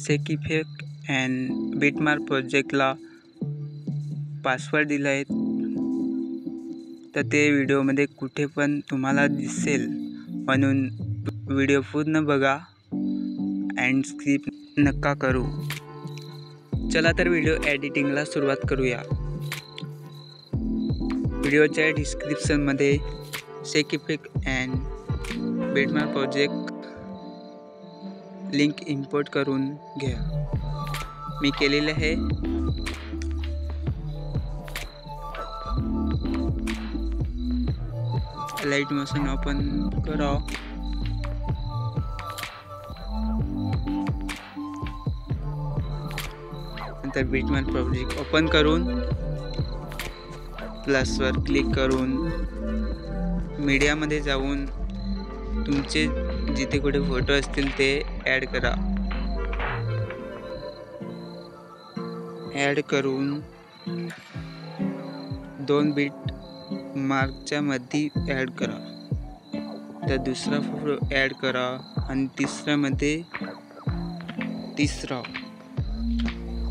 Shake effect and Bitmark प्रोजेक्टला password दिला आहे, तर ते व्हिडिओमध्ये कुठे पण तुम्हाला दिसेल, म्हणून व्हिडिओ पूर्ण बघा अँड स्किप नका करू. चला तर व्हिडिओ एडिटिंगला सुरुवात करूया. व्हिडिओच्या डिस्क्रिप्शनमध्ये shake effect and bitmark project link import करून घ्या. मी केलेले आहे. लाईट मोशन ओपन करा. नंतर बिटमार्क प्रोजेक्ट ओपन करून प्लसवर क्लिक करून मीडियामध्ये जाऊन तुमचे जिथे कुठे फोटो असतील ते ॲड करा. ॲड करून 2 बीट मार्कच्या मध्ये ॲड करा. तर दुसरा फोटो ॲड करा आणि तिसऱ्यामध्ये तिसरा.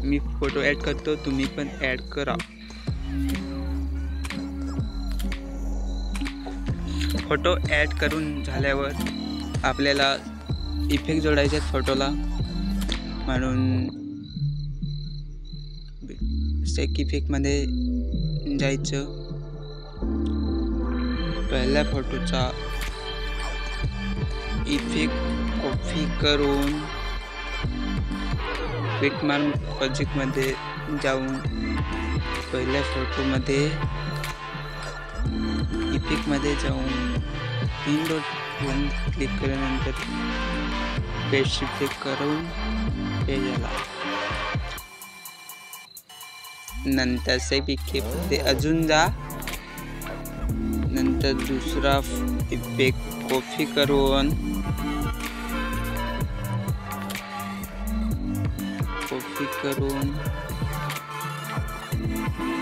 मी फोटो ॲड करतो, तुम्ही पण ॲड करा. फोटो ॲड करून झाल्यावर आपल्याला इफेक्ट जोडायचे आहेत फोटोला, म्हणून शेक इफेक्टमध्ये जायचं. पहिल्या फोटोचा इफेक्ट कॉपी करून बिटमार्क प्रोजेक्टमध्ये जाऊन पहिल्या फोटोमध्ये इफेक्टमध्ये जाऊन 3 डॉटवर क्लिक केल्यानंतर पेस्ट इफेक्ट करून हे झाला. नंतर शेक इफेक्टमध्ये अजून जा. नंतर दुसरा इफेक्ट कॉपी करून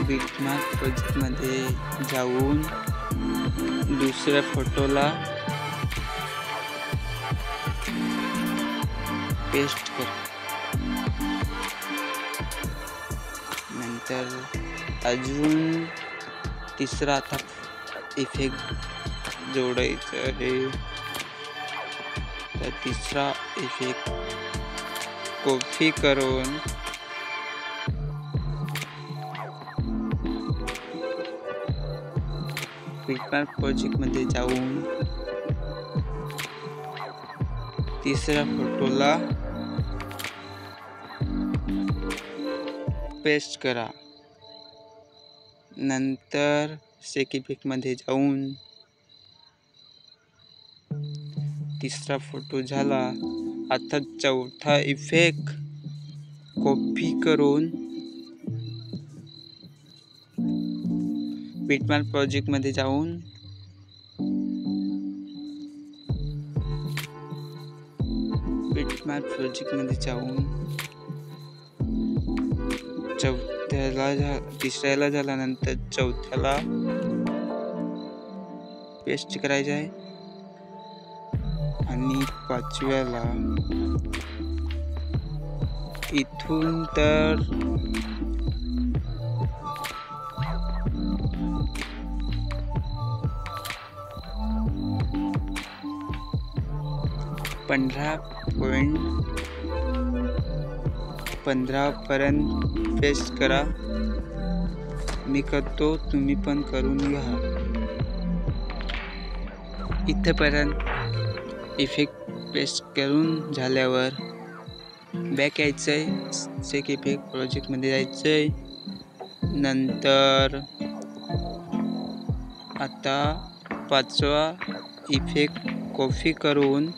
बिटमार्क प्रोजेक्टमध्ये जाऊन दुसऱ्या फोटोला पेस्ट कर. नंतर अजून तिसरा आता इफेक्ट जोडायचा आहे. तर तिसरा इफेक्ट कॉपी करून बिटमार्क प्रोजेक्टमध्ये जाऊन तिसऱ्या फोटोला पेस्ट करा. नंतर शेक इफेक्टमध्ये जाऊन तिसरा फोटो झाला. आता चौथा इफेक्ट कॉपी करून बिटमार्क प्रोजेक्टमध्ये जाऊन तिसऱ्याला झाल्यानंतर चौथ्याला पेस्ट करायचे आहे आणि पाचव्याला इथून तर पंधरा पर्यंत पेस्ट करा. मी करतो, तुम्ही पण करून घ्या. इथेपर्यंत इफेक्ट पेस्ट करून झाल्यावर बॅक यायचं आहे. शेक इफेक्ट प्रोजेक्टमध्ये जायचं आहे. नंतर आता पाचवा इफेक्ट कॉपी करून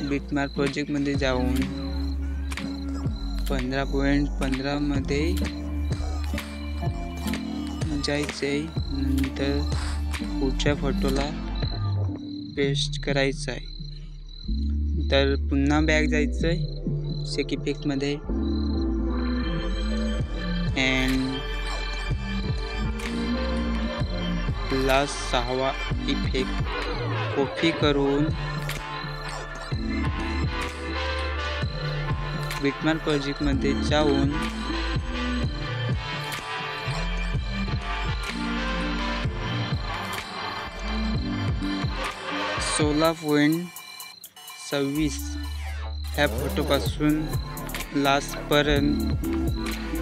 बिटमार्क प्रोजेक्टमध्ये जाऊन 15.15 मध्ये जायचं आहे. नंतर पुढच्या फोटोला पेस्ट करायचं आहे. तर पुन्हा बॅक जायचं आहे शेक इफेक्टमध्ये अँड लास्ट 6वा इफेक्ट कॉपी करून बिटमार्क प्रोजेक्टमध्ये जाऊन (16.26) ह्या फोटोपासून लास्टपर्यंत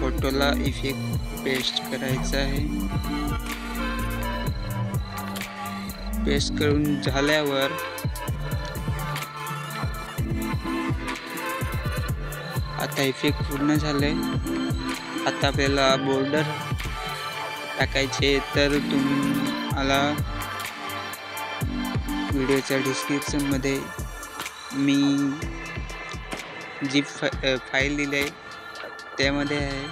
फोटोला इफेक्ट पेस्ट करायचा आहे. पेस्ट करून झाल्यावर आता इफेक्ट पूर्ण झाले. आता आपल्याला बॉर्डर टाकायचे. तर तुम्हाला व्हिडिओच्या डिस्क्रिप्शनमध्ये मी जी फाईल दिली आहे त्यामध्ये आहे,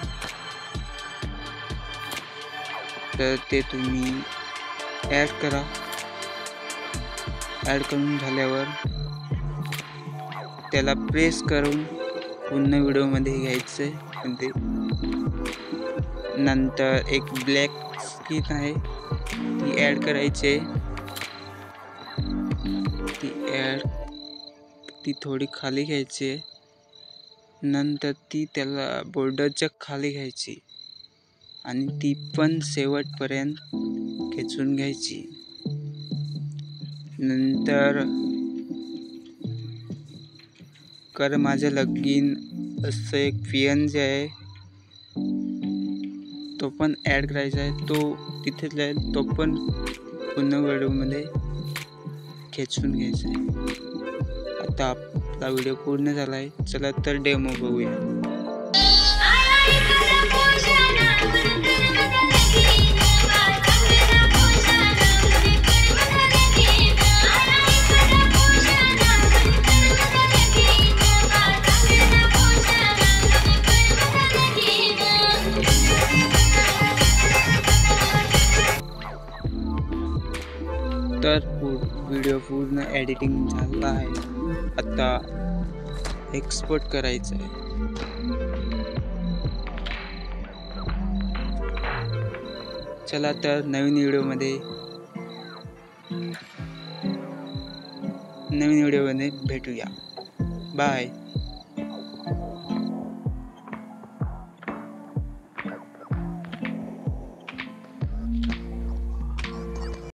तर ते तुम्ही ॲड करा. ॲड करून झाल्यावर त्याला प्रेस करून पुन्हा व्हिडिओमध्ये घ्यायचं आहे. नंतर एक ब्लॅक स्क्रीन आहे ती ॲड करायची. ती थोडी खाली घ्यायची. नंतर ती त्याला बॉर्डरच्या खाली घ्यायची आणि ती पण शेवटपर्यंत खेचून घ्यायची. नंतर कर माझं लगीन असं एक PNG आहे, तो पण ॲड करायचा आहे. तो तिथेच आहे, तो पण पुन्हा व्हिडिओमध्ये खेचून घ्यायचा आहे. आता आपला व्हिडिओ पूर्ण झाला आहे. चला तर डेमो बघूया. तर व्हिडिओ पूर्ण एडिटिंग झाला आहे. आता एक्सपोर्ट करायचं आहे. चला तर नवीन व्हिडिओमध्ये भेटूया. बाय.